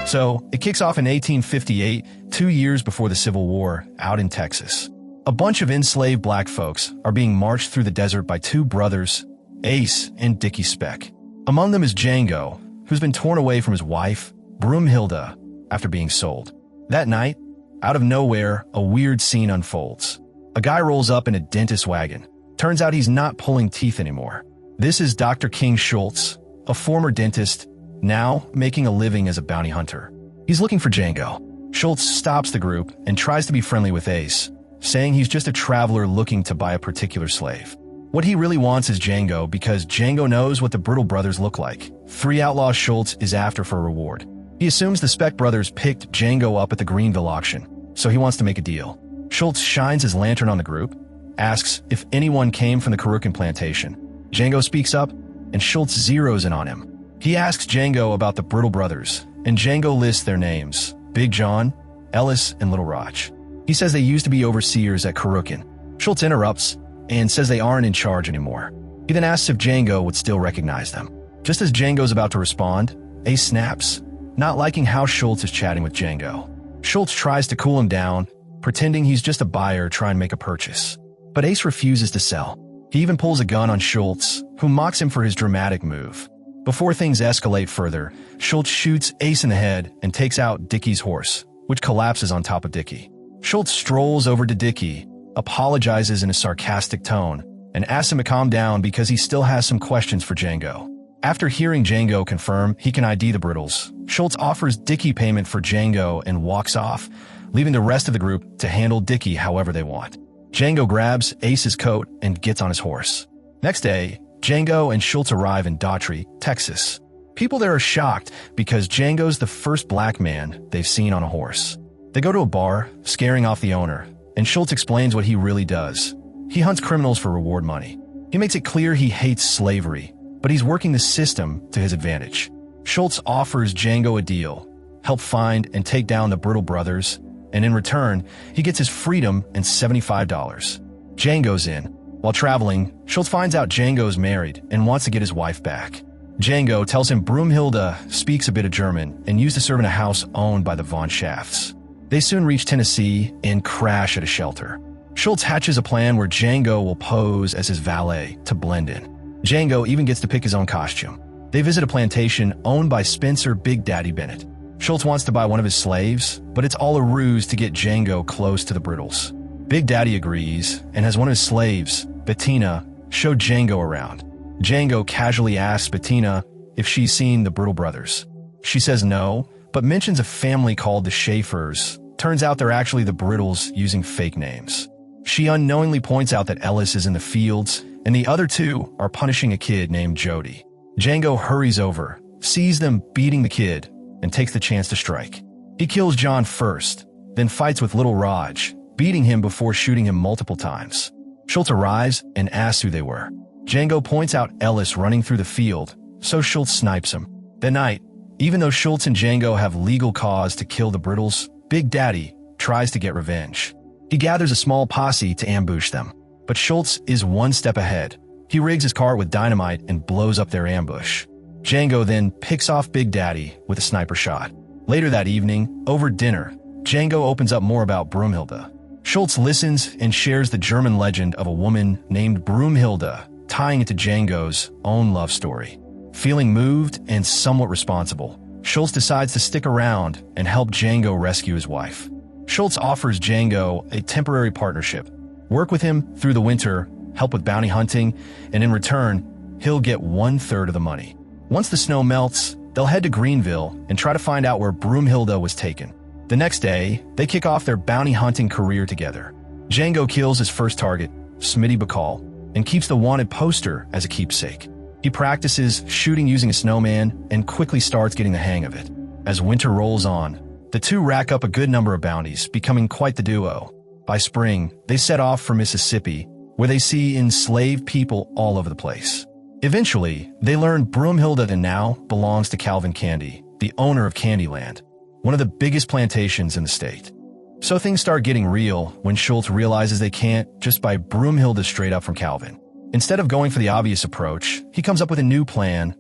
So, it kicks off in 1858, 2 years before the Civil War, out in Texas. A bunch of enslaved black folks are being marched through the desert by two brothers, Ace and Dickie Speck. Among them is Django, who's been torn away from his wife, Broomhilda, after being sold. That night, out of nowhere, a weird scene unfolds. A guy rolls up in a dentist's wagon. Turns out he's not pulling teeth anymore. This is Dr. King Schultz, a former dentist, now making a living as a bounty hunter. He's looking for Django. Schultz stops the group and tries to be friendly with Ace, saying he's just a traveler looking to buy a particular slave. What he really wants is Django because Django knows what the Brutal brothers look like. 3 outlaws Schultz is after for a reward. He assumes the Speck brothers picked Django up at the Greenville auction, so he wants to make a deal. Schultz shines his lantern on the group, asks if anyone came from the Kurukan plantation. Django speaks up, and Schultz zeroes in on him. He asks Django about the Brutal brothers, and Django lists their names: Big John, Ellis, and Little Raj. He says they used to be overseers at Kurukan. Schultz interrupts and says they aren't in charge anymore. He then asks if Django would still recognize them. Just as Django's about to respond, Ace snaps, not liking how Schultz is chatting with Django. Schultz tries to cool him down, pretending he's just a buyer trying to make a purchase. But Ace refuses to sell. He even pulls a gun on Schultz, who mocks him for his dramatic move. Before things escalate further, Schultz shoots Ace in the head and takes out Dickie's horse, which collapses on top of Dickie. Schultz strolls over to Dickie, apologizes in a sarcastic tone, and asks him to calm down because he still has some questions for Django. After hearing Django confirm he can ID the Brutals, Schultz offers Dickie payment for Django and walks off, leaving the rest of the group to handle Dickie however they want. Django grabs Ace's coat and gets on his horse. Next day, Django and Schultz arrive in Daughtry, Texas. People there are shocked because Django's the first black man they've seen on a horse. They go to a bar, scaring off the owner, and Schultz explains what he really does. He hunts criminals for reward money. He makes it clear he hates slavery, but he's working the system to his advantage. Schultz offers Django a deal, help find and take down the Brutal brothers, and in return, he gets his freedom and $75. Django's in. While traveling, Schultz finds out Django's married and wants to get his wife back. Django tells him Broomhilda speaks a bit of German and used to serve in a house owned by the Von Schafts. They soon reach Tennessee and crash at a shelter. Schultz hatches a plan where Django will pose as his valet to blend in. Django even gets to pick his own costume. They visit a plantation owned by Spencer Big Daddy Bennett. Schultz wants to buy one of his slaves, but it's all a ruse to get Django close to the Brutals. Big Daddy agrees and has one of his slaves, Bettina, show Django around. Django casually asks Bettina if she's seen the Brutal brothers. She says no, but mentions a family called the Schaefers. Turns out they're actually the Brutals using fake names. She unknowingly points out that Ellis is in the fields, and the other two are punishing a kid named Jody. Django hurries over, sees them beating the kid, and takes the chance to strike. He kills John first, then fights with Little Raj, beating him before shooting him multiple times. Schultz arrives and asks who they were. Django points out Ellis running through the field, so Schultz snipes him. That night, even though Schultz and Django have legal cause to kill the Brutals, Big Daddy tries to get revenge. He gathers a small posse to ambush them, but Schultz is one step ahead. He rigs his car with dynamite and blows up their ambush. Django then picks off Big Daddy with a sniper shot. Later that evening, over dinner, Django opens up more about Broomhilda. Schultz listens and shares the German legend of a woman named Broomhilda, tying it to Django's own love story. Feeling moved and somewhat responsible, Schultz decides to stick around and help Django rescue his wife. Schultz offers Django a temporary partnership, work with him through the winter, help with bounty hunting, and in return, he'll get 1/3 of the money. Once the snow melts, they'll head to Greenville and try to find out where Broomhilda was taken. The next day, they kick off their bounty hunting career together. Django kills his first target, Smitty Bacall, and keeps the wanted poster as a keepsake. He practices shooting using a snowman and quickly starts getting the hang of it. As winter rolls on, the two rack up a good number of bounties, becoming quite the duo. By spring, they set off for Mississippi, where they see enslaved people all over the place. Eventually, they learn Broomhilda now belongs to Calvin Candy, the owner of Candyland, one of the biggest plantations in the state. So things start getting real when Schultz realizes they can't just buy Broomhilda straight up from Calvin. Instead of going for the obvious approach, he comes up with a new plan,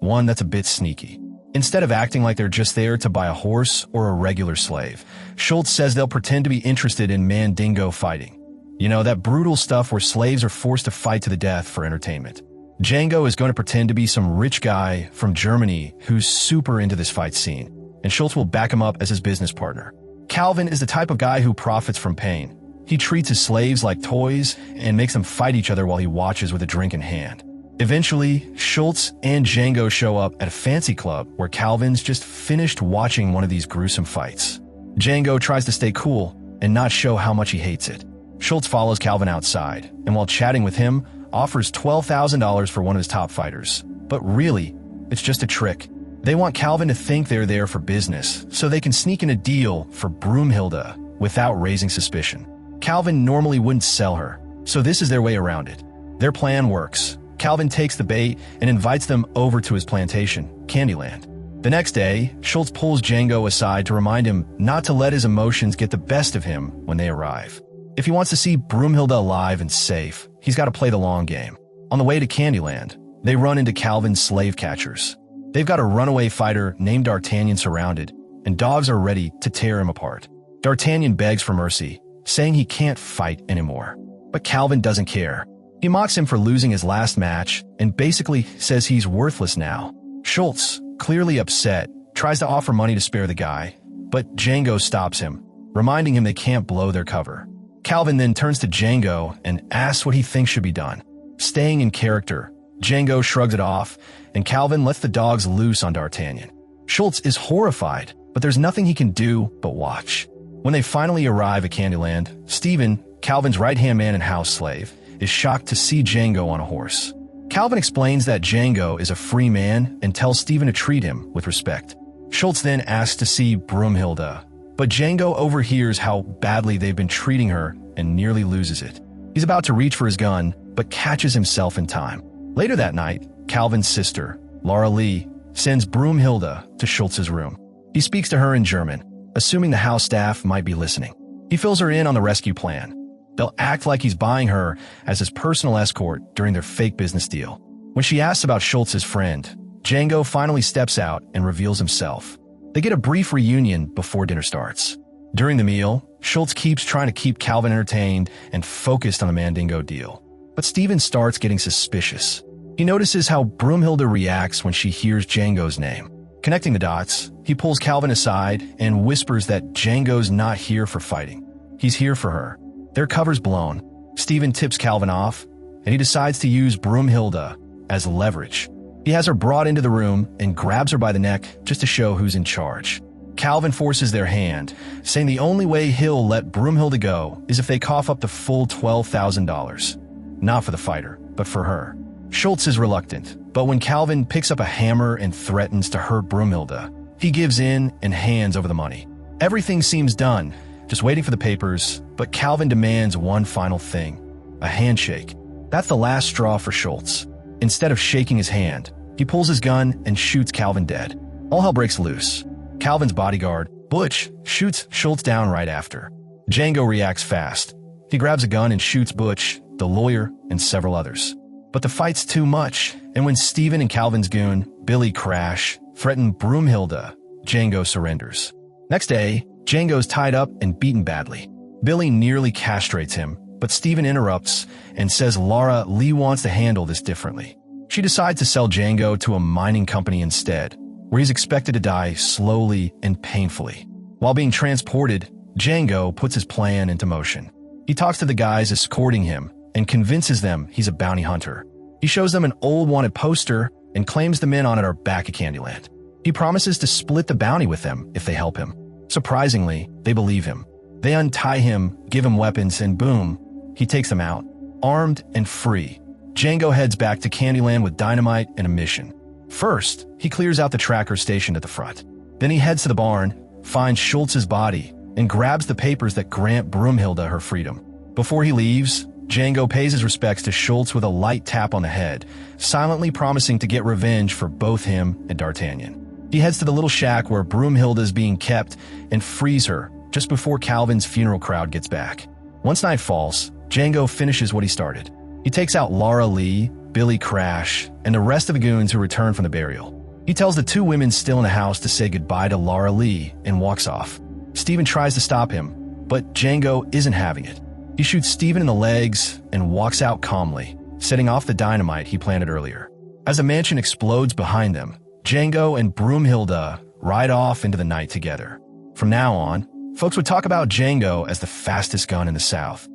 one that's a bit sneaky. Instead of acting like they're just there to buy a horse or a regular slave, Schultz says they'll pretend to be interested in Mandingo fighting. You know, that brutal stuff where slaves are forced to fight to the death for entertainment. Django is going to pretend to be some rich guy from Germany who's super into this fight scene, and Schultz will back him up as his business partner. Calvin is the type of guy who profits from pain. He treats his slaves like toys and makes them fight each other while he watches with a drink in hand. Eventually, Schultz and Django show up at a fancy club where Calvin's just finished watching one of these gruesome fights. Django tries to stay cool and not show how much he hates it. Schultz follows Calvin outside, and while chatting with him, offers $12,000 for one of his top fighters. But really, it's just a trick. They want Calvin to think they're there for business, so they can sneak in a deal for Broomhilda without raising suspicion. Calvin normally wouldn't sell her, so this is their way around it. Their plan works. Calvin takes the bait and invites them over to his plantation, Candyland. The next day, Schultz pulls Django aside to remind him not to let his emotions get the best of him when they arrive. If he wants to see Broomhilda alive and safe, he's got to play the long game. On the way to Candyland, they run into Calvin's slave catchers. They've got a runaway fighter named D'Artagnan surrounded, and dogs are ready to tear him apart. D'Artagnan begs for mercy, saying he can't fight anymore. But Calvin doesn't care. He mocks him for losing his last match and basically says he's worthless now. Schultz, clearly upset, tries to offer money to spare the guy, but Django stops him, reminding him they can't blow their cover. Calvin then turns to Django and asks what he thinks should be done. Staying in character, Django shrugs it off, and Calvin lets the dogs loose on D'Artagnan. Schultz is horrified, but there's nothing he can do but watch. When they finally arrive at Candyland, Stephen, Calvin's right-hand man and house slave, is shocked to see Django on a horse. Calvin explains that Django is a free man and tells Stephen to treat him with respect. Schultz then asks to see Broomhilda, but Django overhears how badly they've been treating her and nearly loses it. He's about to reach for his gun, but catches himself in time. Later that night, Calvin's sister, Laura Lee, sends Broomhilda to Schultz's room. He speaks to her in German, assuming the house staff might be listening. He fills her in on the rescue plan. They'll act like he's buying her as his personal escort during their fake business deal. When she asks about Schultz's friend, Django finally steps out and reveals himself. They get a brief reunion before dinner starts. During the meal, Schultz keeps trying to keep Calvin entertained and focused on the Mandingo deal. But Stephen starts getting suspicious. He notices how Broomhilda reacts when she hears Django's name. Connecting the dots, he pulls Calvin aside and whispers that Django's not here for fighting. He's here for her. Their cover's blown. Stephen tips Calvin off, and he decides to use Broomhilda as leverage. He has her brought into the room and grabs her by the neck just to show who's in charge. Calvin forces their hand, saying the only way he'll let Broomhilda go is if they cough up the full $12,000. Not for the fighter, but for her. Schultz is reluctant, but when Calvin picks up a hammer and threatens to hurt Broomhilda, he gives in and hands over the money. Everything seems done, just waiting for the papers, but Calvin demands one final thing, a handshake. That's the last straw for Schultz. Instead of shaking his hand, he pulls his gun and shoots Calvin dead. All hell breaks loose. Calvin's bodyguard, Butch, shoots Schultz down right after. Django reacts fast. He grabs a gun and shoots Butch, the lawyer, and several others. But the fight's too much, and when Stephen and Calvin's goon, Billy Crash, threaten Broomhilda, Django surrenders. Next day, Django's tied up and beaten badly. Billy nearly castrates him, but Stephen interrupts and says Laura Lee wants to handle this differently. She decides to sell Django to a mining company instead, where he's expected to die slowly and painfully. While being transported, Django puts his plan into motion. He talks to the guys escorting him and convinces them he's a bounty hunter. He shows them an old wanted poster and claims the men on it are back at Candyland. He promises to split the bounty with them if they help him. Surprisingly, they believe him. They untie him, give him weapons, and boom, he takes them out. Armed and free, Django heads back to Candyland with dynamite and a mission. First, he clears out the tracker stationed at the front. Then he heads to the barn, finds Schultz's body, and grabs the papers that grant Broomhilda her freedom. Before he leaves, Django pays his respects to Schultz with a light tap on the head, silently promising to get revenge for both him and D'Artagnan. He heads to the little shack where Broomhilda is being kept and frees her just before Calvin's funeral crowd gets back. Once night falls, Django finishes what he started. He takes out Laura Lee, Billy Crash, and the rest of the goons who return from the burial. He tells the two women still in the house to say goodbye to Laura Lee and walks off. Steven tries to stop him, but Django isn't having it. He shoots Steven in the legs and walks out calmly, setting off the dynamite he planted earlier. As the mansion explodes behind them, Django and Broomhilda ride off into the night together. From now on, folks would talk about Django as the fastest gun in the South.